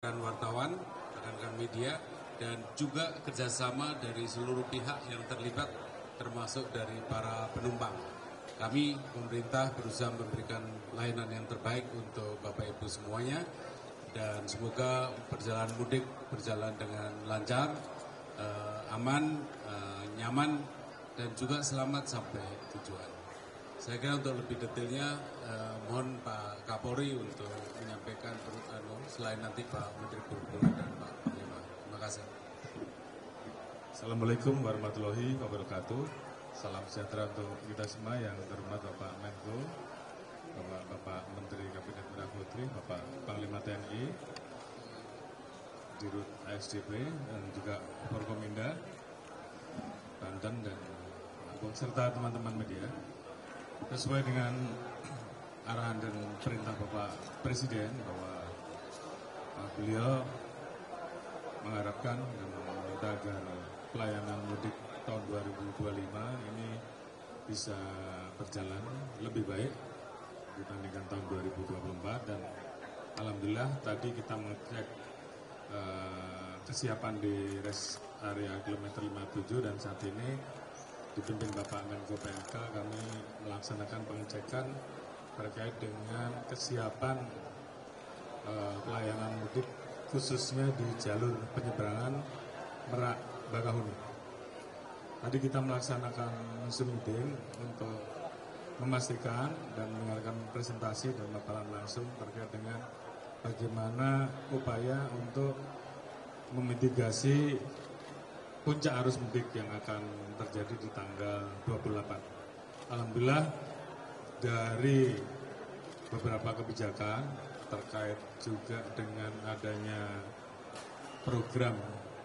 rekan wartawan, rekan-rekan media, dan juga kerjasama dari seluruh pihak yang terlibat, termasuk dari para penumpang. Kami, pemerintah, berusaha memberikan layanan yang terbaik untuk Bapak Ibu semuanya, dan semoga perjalanan mudik berjalan dengan lancar, aman, nyaman, dan juga selamat sampai tujuan. Saya kira untuk lebih detailnya mohon Pak Kapolri untuk menyampaikan selain nanti Pak Menteri Perhubungan dan Pak Panglima. Terima kasih. Assalamualaikum warahmatullahi wabarakatuh. Salam sejahtera untuk kita semua yang terhormat Bapak Menko, Bapak Menteri Kabinet Merah Putri, Bapak Panglima TNI, Dirut ASDP, dan juga Forkominda, Banten, dan Lampung, serta teman-teman media. Sesuai dengan arahan dan perintah Bapak Presiden bahwa beliau mengharapkan dan meminta agar pelayanan mudik tahun 2025 ini bisa berjalan lebih baik dibandingkan tahun 2024, dan alhamdulillah tadi kita mengecek kesiapan di rest area kilometer 57, dan saat ini dipimpin Bapak Menko PMK kami melaksanakan pengecekan terkait dengan kesiapan pelayanan mudik khususnya di jalur penyeberangan Merak Bakahuni. Tadi kita melaksanakan Zoom meeting untuk memastikan dan mendengarkan presentasi dan paparan langsung terkait dengan bagaimana upaya untuk memitigasi puncak arus mudik yang akan terjadi di tanggal 28. Alhamdulillah dari beberapa kebijakan terkait juga dengan adanya program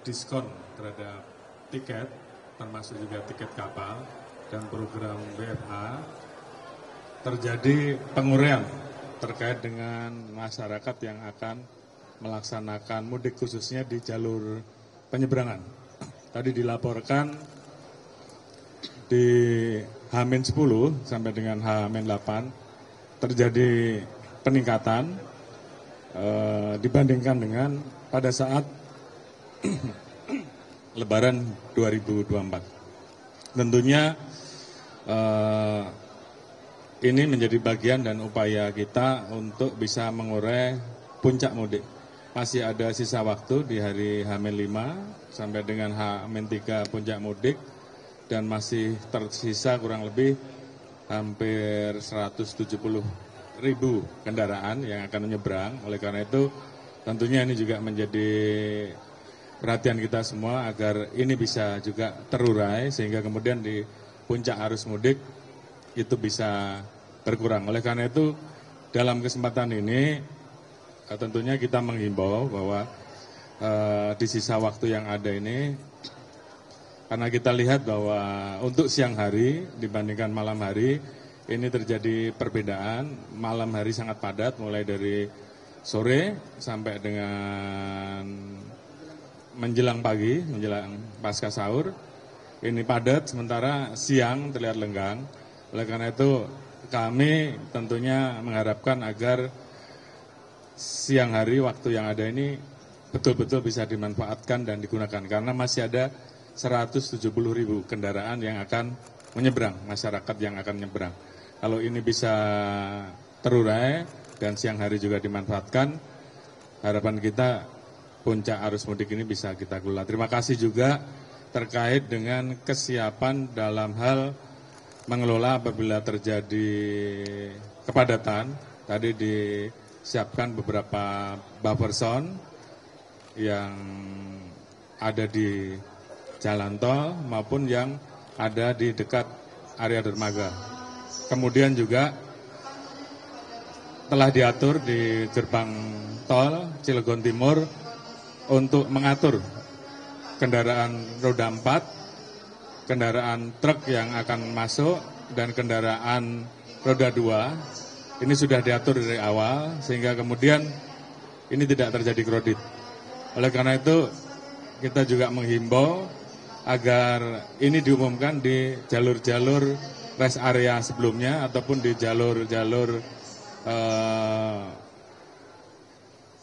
diskon terhadap tiket, termasuk juga tiket kapal dan program WFH, terjadi penguraian terkait dengan masyarakat yang akan melaksanakan mudik khususnya di jalur penyeberangan. Tadi dilaporkan di H-10 sampai dengan H-8 terjadi peningkatan dibandingkan dengan pada saat Lebaran 2024. Tentunya ini menjadi bagian dan upaya kita untuk bisa mengurai puncak mudik. Masih ada sisa waktu di hari H-5 sampai dengan H-3 puncak mudik, dan masih tersisa kurang lebih hampir 170.000 kendaraan yang akan menyeberang. Oleh karena itu tentunya ini juga menjadi perhatian kita semua agar ini bisa juga terurai sehingga kemudian di puncak arus mudik itu bisa berkurang. Oleh karena itu dalam kesempatan ini tentunya kita menghimbau bahwa di sisa waktu yang ada ini, karena kita lihat bahwa untuk siang hari dibandingkan malam hari ini terjadi perbedaan. Malam hari sangat padat mulai dari sore sampai dengan menjelang pagi, menjelang pasca sahur. Ini padat, sementara siang terlihat lenggang. Oleh karena itu kami tentunya mengharapkan agar siang hari waktu yang ada ini betul-betul bisa dimanfaatkan dan digunakan, karena masih ada 170.000 kendaraan yang akan menyeberang, masyarakat yang akan menyeberang. Kalau ini bisa terurai dan siang hari juga dimanfaatkan, harapan kita puncak arus mudik ini bisa kita kelola. Terima kasih juga terkait dengan kesiapan dalam hal mengelola apabila terjadi kepadatan. Tadi disiapkan beberapa buffer zone yang ada di jalan tol maupun yang ada di dekat area dermaga. Kemudian juga telah diatur di gerbang tol Cilegon Timur untuk mengatur kendaraan roda 4, kendaraan truk yang akan masuk, dan kendaraan roda 2. Ini sudah diatur dari awal sehingga kemudian ini tidak terjadi kredit. Oleh karena itu kita juga menghimbau agar ini diumumkan di jalur-jalur rest area sebelumnya ataupun di jalur-jalur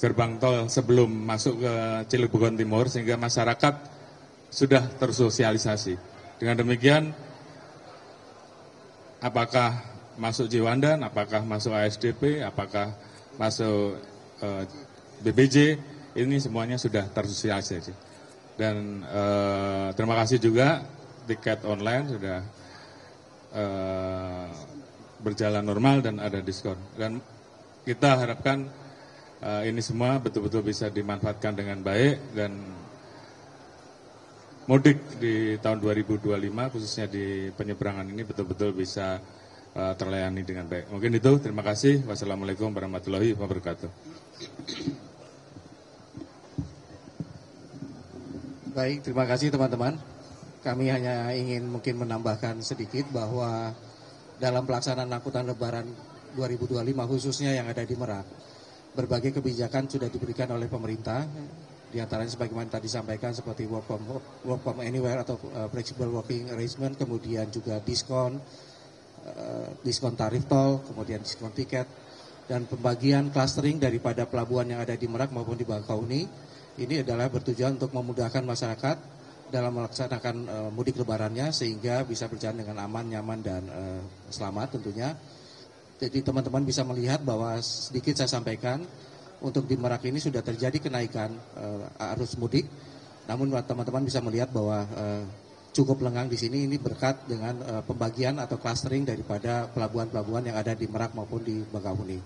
gerbang tol sebelum masuk ke Cilegon Timur, sehingga masyarakat sudah tersosialisasi. Dengan demikian, apakah masuk Ciwandan, apakah masuk ASDP, apakah masuk BPJ, ini semuanya sudah tersosialisasi. Dan terima kasih juga tiket online sudah berjalan normal dan ada diskon. Dan kita harapkan ini semua betul-betul bisa dimanfaatkan dengan baik, dan mudik di tahun 2025 khususnya di penyeberangan ini betul-betul bisa terlayani dengan baik. Mungkin itu, terima kasih. Wassalamualaikum warahmatullahi wabarakatuh. Baik, terima kasih teman-teman. Kami hanya ingin mungkin menambahkan sedikit bahwa dalam pelaksanaan angkutan lebaran 2025 khususnya yang ada di Merak, berbagai kebijakan sudah diberikan oleh pemerintah, di antaranya sebagaimana tadi disampaikan seperti work from anywhere atau flexible working arrangement, kemudian juga diskon tarif tol, kemudian diskon tiket, dan pembagian clustering daripada pelabuhan yang ada di Merak maupun di Bakauheni. Ini adalah bertujuan untuk memudahkan masyarakat dalam melaksanakan mudik lebarannya sehingga bisa berjalan dengan aman, nyaman, dan selamat tentunya. Jadi teman-teman bisa melihat bahwa sedikit saya sampaikan, untuk di Merak ini sudah terjadi kenaikan arus mudik. Namun teman-teman bisa melihat bahwa cukup lengang di sini, ini berkat dengan pembagian atau clustering daripada pelabuhan-pelabuhan yang ada di Merak maupun di Bakauheni.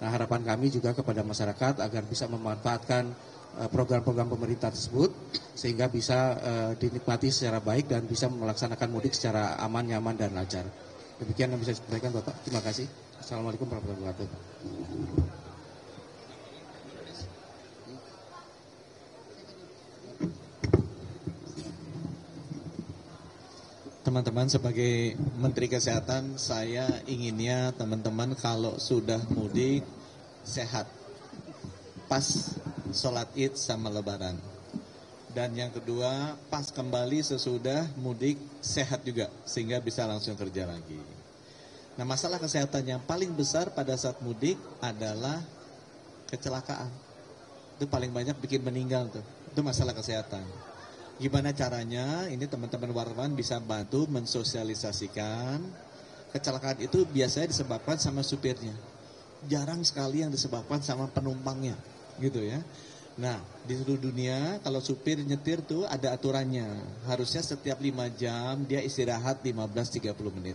Nah, harapan kami juga kepada masyarakat agar bisa memanfaatkan program-program pemerintah tersebut sehingga bisa dinikmati secara baik dan bisa melaksanakan mudik secara aman, nyaman, dan lancar. Demikian yang bisa saya sampaikan, Bapak. Terima kasih. Assalamualaikum warahmatullahi wabarakatuh. Teman-teman, sebagai Menteri Kesehatan, saya inginnya teman-teman kalau sudah mudik sehat, pas sholat id sama lebaran. Dan yang kedua, pas kembali sesudah mudik sehat juga, sehingga bisa langsung kerja lagi. Nah, masalah kesehatan yang paling besar pada saat mudik adalah kecelakaan. Itu paling banyak bikin meninggal tuh. Itu masalah kesehatan. Gimana caranya? Ini teman-teman wartawan bisa bantu mensosialisasikan. Kecelakaan itu biasanya disebabkan sama supirnya. Jarang sekali yang disebabkan sama penumpangnya, gitu ya. Nah, di seluruh dunia kalau supir nyetir tuh ada aturannya. Harusnya setiap 5 jam dia istirahat 15-30 menit.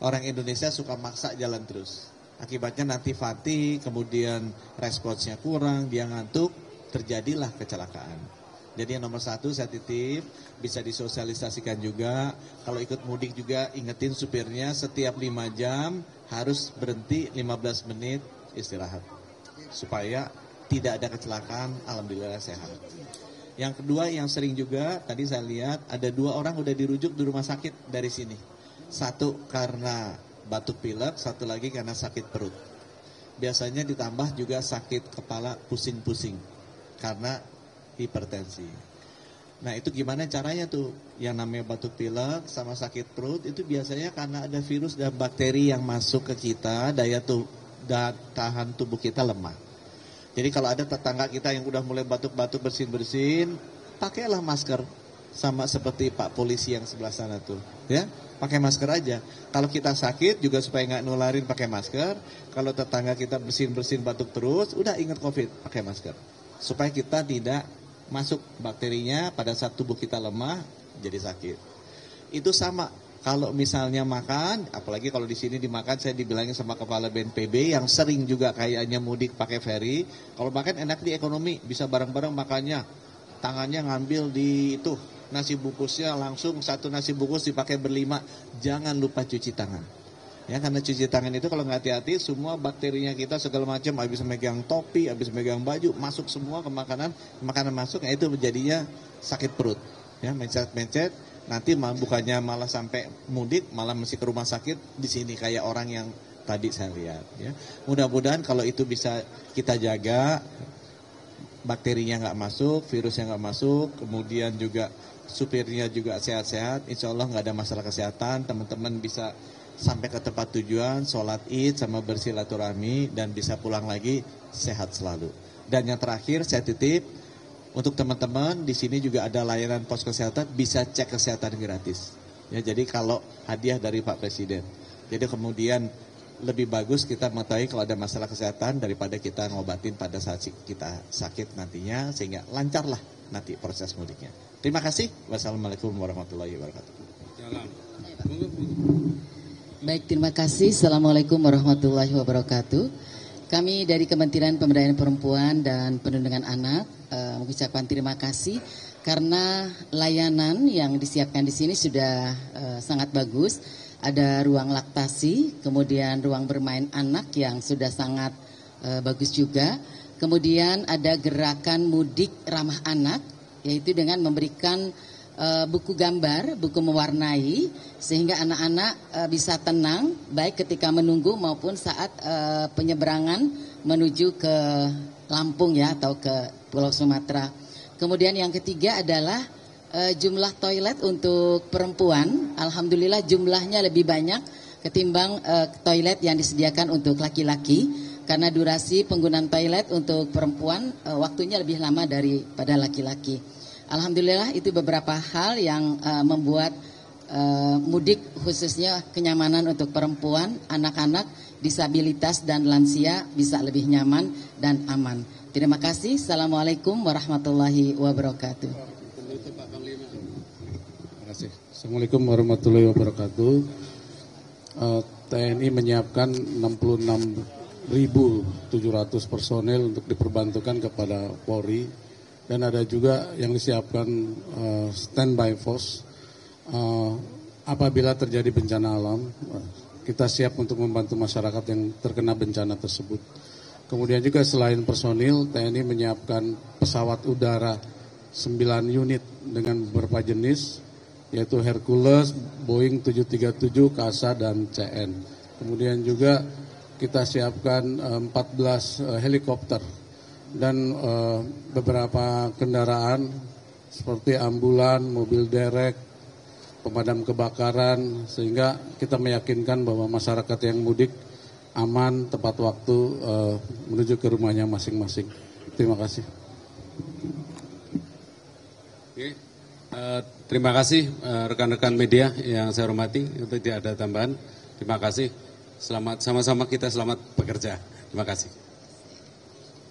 Orang Indonesia suka maksa jalan terus. Akibatnya nanti fatigue, kemudian responsnya kurang, dia ngantuk, terjadilah kecelakaan. Jadi yang nomor 1 saya titip, bisa disosialisasikan juga. Kalau ikut mudik juga ingetin supirnya setiap 5 jam harus berhenti 15 menit istirahat. Supaya tidak ada kecelakaan, alhamdulillah sehat. Yang kedua yang sering juga, tadi saya lihat ada 2 orang udah dirujuk di rumah sakit dari sini. 1 karena batuk pilek, 1 lagi karena sakit perut. Biasanya ditambah juga sakit kepala pusing-pusing karena hipertensi. Nah, itu gimana caranya tuh? Yang namanya batuk pilek sama sakit perut itu biasanya karena ada virus dan bakteri yang masuk ke kita, daya tahan tubuh kita lemah. Jadi kalau ada tetangga kita yang udah mulai batuk-batuk bersin-bersin, pakailah masker. Sama seperti Pak Polisi yang sebelah sana tuh, ya. Pakai masker aja. Kalau kita sakit juga supaya nggak nularin pakai masker. Kalau tetangga kita bersin-bersin batuk terus, udah ingat COVID, pakai masker. Supaya kita tidak masuk bakterinya pada saat tubuh kita lemah jadi sakit. Itu sama kalau misalnya makan, apalagi kalau di sini dimakan, saya dibilangin sama kepala BNPB yang sering juga kayaknya mudik pakai ferry. Kalau makan enak di ekonomi, bisa bareng-bareng makannya. Tangannya ngambil di itu nasi bungkusnya, langsung 1 nasi bungkus dipakai berlima. Jangan lupa cuci tangan. Ya, karena cuci tangan itu kalau nggak hati-hati, semua bakterinya kita segala macam, habis megang topi, habis megang baju, masuk semua ke makanan masuk, itu jadinya sakit perut. Ya, mencet-mencet, nanti bukannya malah sampai mudik, malah mesti ke rumah sakit di sini kayak orang yang tadi saya lihat. Ya, mudah-mudahan kalau itu bisa kita jaga, bakterinya nggak masuk, virusnya nggak masuk, kemudian juga supirnya juga sehat-sehat, insya Allah nggak ada masalah kesehatan, teman-teman bisa sampai ke tempat tujuan, sholat id sama bersilaturahmi dan bisa pulang lagi sehat selalu. Dan yang terakhir saya titip untuk teman-teman di sini juga ada layanan pos kesehatan, bisa cek kesehatan gratis. Ya, jadi kalau hadiah dari Pak Presiden. Jadi kemudian lebih bagus kita mengetahui kalau ada masalah kesehatan daripada kita ngobatin pada saat kita sakit nantinya, sehingga lancarlah nanti proses mudiknya. Terima kasih. Wassalamualaikum warahmatullahi wabarakatuh. Baik, terima kasih. Assalamualaikum warahmatullahi wabarakatuh. Kami dari Kementerian Pemberdayaan Perempuan dan Perlindungan Anak mengucapkan terima kasih karena layanan yang disiapkan di sini sudah sangat bagus. Ada ruang laktasi, kemudian ruang bermain anak yang sudah sangat bagus juga. Kemudian ada gerakan mudik ramah anak, yaitu dengan memberikan buku gambar, buku mewarnai, sehingga anak-anak bisa tenang, baik ketika menunggu maupun saat penyeberangan menuju ke Lampung ya, atau ke Pulau Sumatera. Kemudian yang ketiga adalah jumlah toilet untuk perempuan, alhamdulillah jumlahnya lebih banyak ketimbang toilet yang disediakan untuk laki-laki, karena durasi penggunaan toilet untuk perempuan waktunya lebih lama daripada laki-laki. Alhamdulillah itu beberapa hal yang membuat mudik khususnya kenyamanan untuk perempuan, anak-anak, disabilitas dan lansia bisa lebih nyaman dan aman. Terima kasih. Assalamualaikum warahmatullahi wabarakatuh. Assalamualaikum warahmatullahi wabarakatuh. TNI menyiapkan 66.700 personel untuk diperbantukan kepada Polri, dan ada juga yang disiapkan standby force apabila terjadi bencana alam. Kita siap untuk membantu masyarakat yang terkena bencana tersebut. Kemudian juga selain personil, TNI menyiapkan pesawat udara 9 unit dengan beberapa jenis, yaitu Hercules, Boeing 737, KASA, dan CN. Kemudian juga kita siapkan 14 helikopter dan beberapa kendaraan seperti ambulan, mobil derek, pemadam kebakaran, sehingga kita meyakinkan bahwa masyarakat yang mudik aman, tepat waktu menuju ke rumahnya masing-masing. Terima kasih. Terima kasih rekan-rekan media yang saya hormati. Untuk tidak ada tambahan, terima kasih. Selamat sama-sama kita selamat bekerja. Terima kasih.